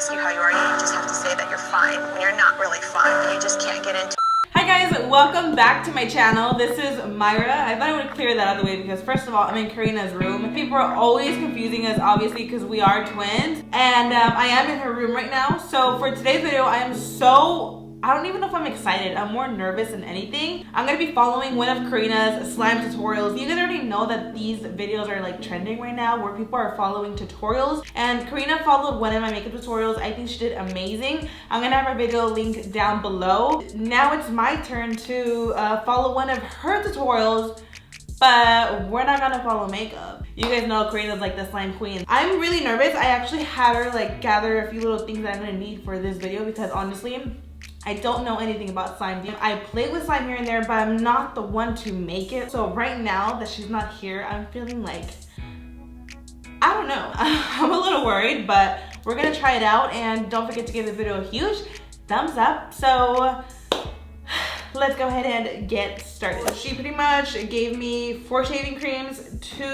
ask you how you are, you just have to say that you're fine when you're not really fine. You just can't get into. Hi guys, welcome back to my channel. This is Myra. I thought I would clear that out of the way because first of all, I'm in Karina's room. People are always confusing us, obviously, because we are twins. And I am in her room right now. So for today's video, I don't even know if I'm excited. I'm more nervous than anything. I'm gonna be following one of Karina's slime tutorials. You guys already know that these videos are like trending right now where people are following tutorials. And Karina followed one of my makeup tutorials. I think she did amazing. I'm gonna have her video linked down below. Now it's my turn to follow one of her tutorials, but we're not gonna follow makeup. You guys know Karina's like the slime queen. I'm really nervous. I actually had her like gather a few little things that I'm gonna need for this video because honestly, I don't know anything about slime. I play with slime here and there, but I'm not the one to make it. So right now that she's not here, I'm feeling like, I don't know. I'm a little worried, but we're gonna try it out. And don't forget to give the video a huge thumbs up. So let's go ahead and get started. She pretty much gave me 4 shaving creams, 2,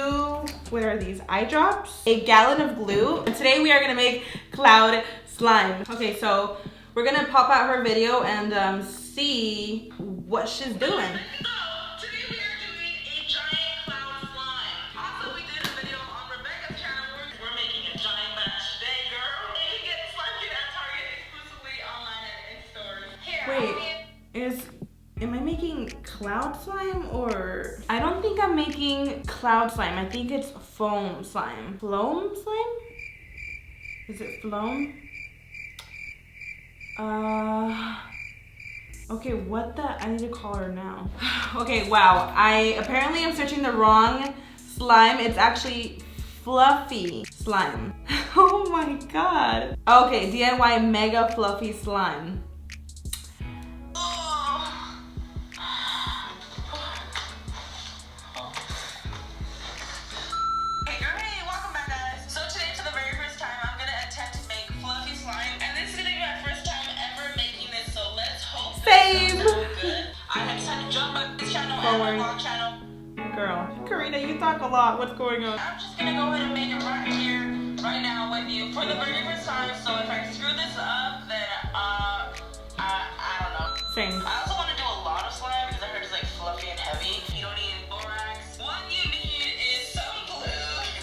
what are these, eye drops, a gallon of glue. And today we are gonna make cloud slime. Okay, so we're gonna pop out her video and see what she's doing. Today we are doing a giant cloud slime. Also, we did a video on Rebecca's channel. We're making a giant batch today, girl. And you can get slime kit at Target exclusively online and in stores. Wait, am I making cloud slime or? I don't think I'm making cloud slime. I think it's foam slime. Foam slime? Is it foam? Okay, what the, I need to call her now. Okay, wow, I apparently am searching the wrong slime. It's actually fluffy slime. Oh my god. Okay, DIY mega fluffy slime. Girl, Karina, you talk a lot. What's going on? I'm just gonna go ahead and make it right here, right now with you for the very first time. So if I screw this up, then I don't know. Same. I also want to do a lot of slime because I heard it's like fluffy and heavy. You don't need borax. What you need is some glue.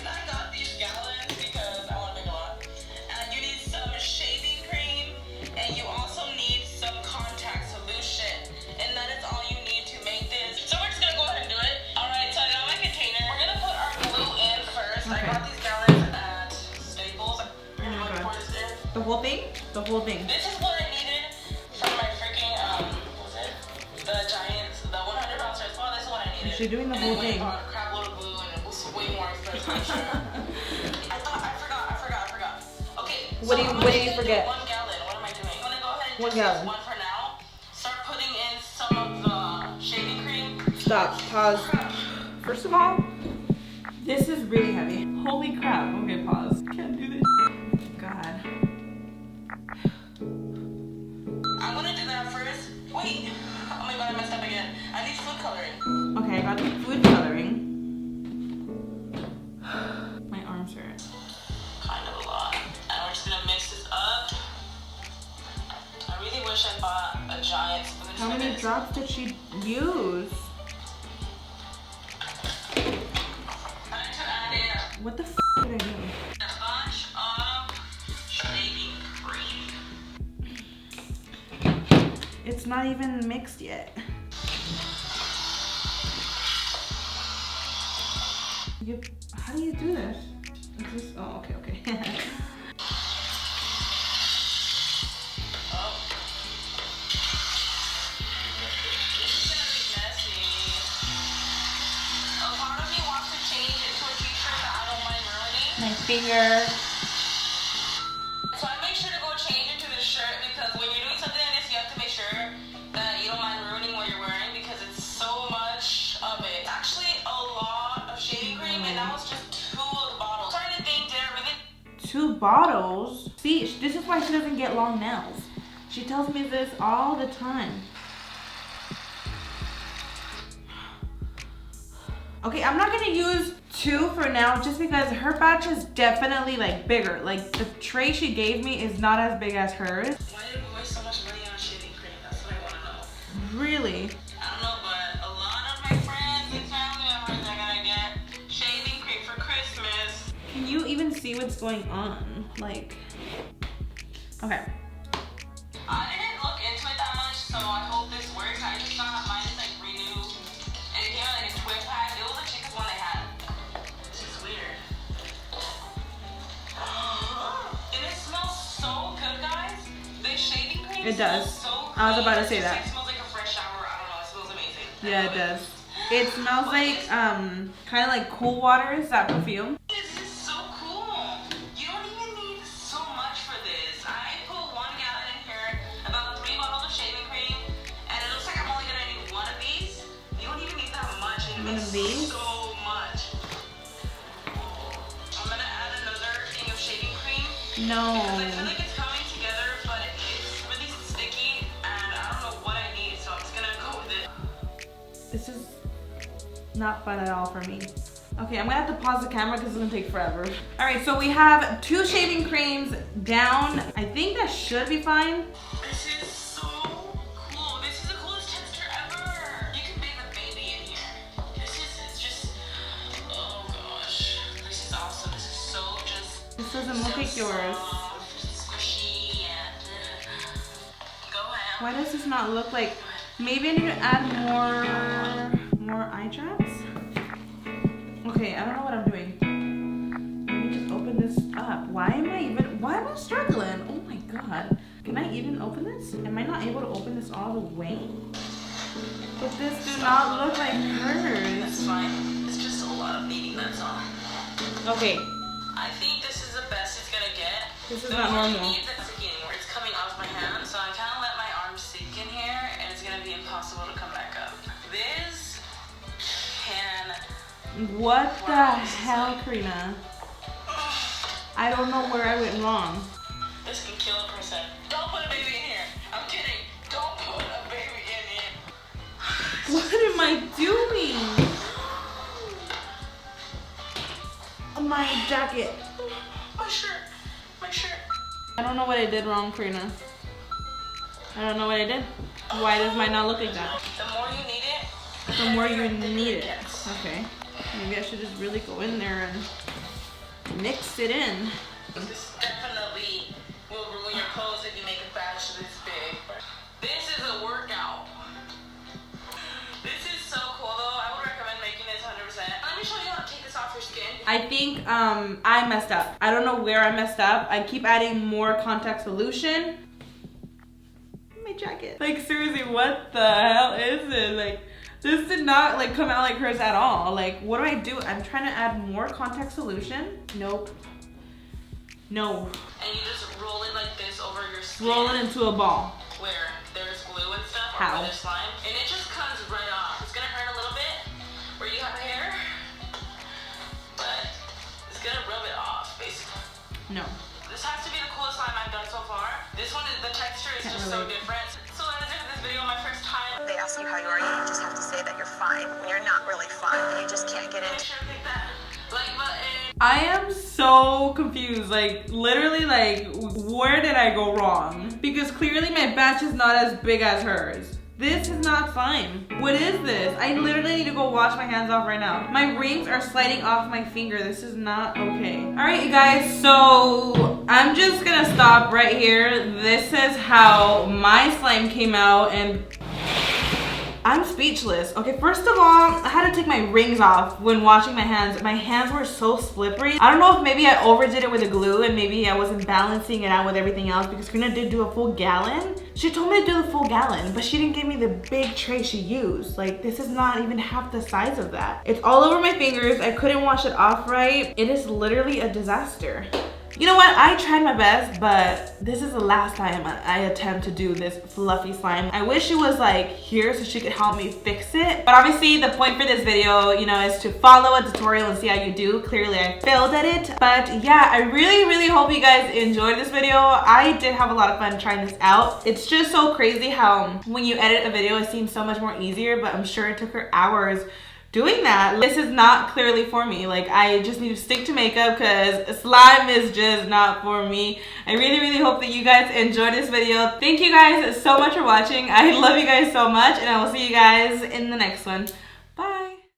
And I got these gallons because I want to make a lot. And you need some shaving cream, and you also need some contact solution. And that is all you need to make this. So we're just gonna go ahead and do it. All right, so I got my container. We're gonna put our glue in first. Okay. I got these gallons at Staples. The whole thing? The whole thing. This is what I needed from my freaking, what was it? The Giants, the 100 pound stress ball. This is what I needed. She's doing the whole thing. I bought a crap load of glue and it was way more expensive. I forgot. Okay. What did you forget? 1 gallon. What am I doing? I'm gonna go ahead and 1 just gallon. use 1 for now. Start putting in some of the shaving cream. Stop. Pause. First of all, this is really heavy. Holy crap. Okay, pause. Can't do this. God. I'm gonna do that first. Wait. Oh my god, I messed up again. I need food coloring. Okay, I got the food coloring. My arms hurt. Kind of a lot. And we're just gonna mix this up. I really wish I bought a giant spoon. How many drops did she use? Time to add in What the f did I do? a bunch of shaving cream. It's not even mixed yet. How do you do this? Is this? Oh, okay. My finger. So I make sure to go change into the shirt because when you're doing something like this, you have to make sure that you don't mind ruining what you're wearing because it's so much of it. It's actually a lot of shaving cream and that was just 2 of the bottles. I'm trying to think, did I really? 2 bottles? See, this is why she doesn't get long nails. She tells me this all the time. Okay, I'm not gonna use 2 for now just because her batch is definitely like bigger. Like the tray she gave me is not as big as hers. Why did we waste so much money on shaving cream? That's what I want to know. Really? I don't know, but a lot of my friends and family members are gonna get shaving cream for Christmas. Can you even see what's going on? Like, okay. I didn't look into it that much, so I hope this works. I just thought mine is like Renew, and it came out like a twin pack. It was the cheapest one they had. This is weird. And it smells so good, guys. This shaving cream It does. smells so I was about to say clean. that. It smells like a fresh shower. I don't know. It smells amazing. Yeah, it does. It smells like kind of like Cool Water. Is that perfume? This is so cool. You don't even need so much for this. I put 1 gallon in here, about 3 bottles of shaving cream, and it looks like I'm only gonna need 1 of these. You don't even need that much. And One it's of these? so much. I'm gonna add another thing of shaving cream No. because I feel like it's coming together, but it's really sticky, and I don't know what I need, so I'm just gonna go with it. This is not fun at all for me. Okay, I'm gonna have to pause the camera because it's gonna take forever. All right, so we have 2 shaving creams down. I think that should be fine. This is so cool. This is the coolest texture ever. You can bathe a baby in here. This is just, oh gosh. This is awesome. This is so just. This doesn't look like yours. Soft, squishy, and go ahead. Why does this not look like? Maybe I need to add more eye drops. Okay, I don't know what I'm doing. Let me just open this up. Why am I struggling? Oh my god. Can I even open this? Am I not able to open this all the way? But this do not look like hers. That's fine. It's just a lot of kneading, that's all. Okay, I think this is the best it's gonna get. this is The not more normal. you knead, the sticking anymore. It's coming off my hand, so I kind of let my arm sink in here, and it's gonna be impossible to come back up. This can. What the hell, Karina? I don't know where I went wrong. This can kill a person. Don't put a baby in here. I'm kidding. Don't put a baby in here. What am I doing? My jacket. My shirt. My shirt. I don't know what I did wrong, Karina. I don't know what I did. Why does mine not look like that? The more you need it, The more you need it. Yes. Okay. Maybe I should just really go in there and mix it in. This definitely will ruin your clothes if you make a batch this big. This is a workout. This is so cool though. I would recommend making this 100%. Let me show you how to take this off your skin. I think I messed up. I don't know where I messed up. I keep adding more contact solution. My jacket. Like seriously, what the hell is this? Like this did not like come out like hers at all. Like what do I do? I'm trying to add more contact solution. Nope. No. And you just roll it like this over your skin. Roll it into a ball. Where there's glue and stuff. How? Or where there's slime. And it just comes right off. It's gonna hurt a little bit where you have hair. But it's gonna rub it off, basically. No. This has to be the coolest slime I've done so far. This one is, the texture is Can't just so relate. different. So I did this video my first time. They ask you how you are, you just have to say that you're fine when you're not really fine. You just can't get Make into sure to click that like button. I am so confused. Like literally like where did I go wrong? Because clearly my batch is not as big as hers. This is not slime. What is this? I literally need to go wash my hands off right now. My rings are sliding off my finger. This is not okay. All right, you guys, so I'm just gonna stop right here. This is how my slime came out and I'm speechless. Okay, first of all, I had to take my rings off when washing my hands. My hands were so slippery. I don't know if maybe I overdid it with the glue and maybe I wasn't balancing it out with everything else because Karina did do a full gallon. She told me to do the full gallon, but she didn't give me the big tray she used. Like, this is not even half the size of that. It's all over my fingers. I couldn't wash it off right. It is literally a disaster. You know what? I tried my best, but this is the last time I attempt to do this fluffy slime. I wish she was like here so she could help me fix it. But obviously the point for this video, you know, is to follow a tutorial and see how you do. Clearly I failed at it. But yeah, I really hope you guys enjoyed this video. I did have a lot of fun trying this out. It's just so crazy how when you edit a video, it seems so much more easier, but I'm sure it took her hours doing that. This is not clearly for me. Like, I just need to stick to makeup because slime is just not for me. I really hope that you guys enjoyed this video. Thank you guys so much for watching. I love you guys so much, and I will see you guys in the next one. Bye.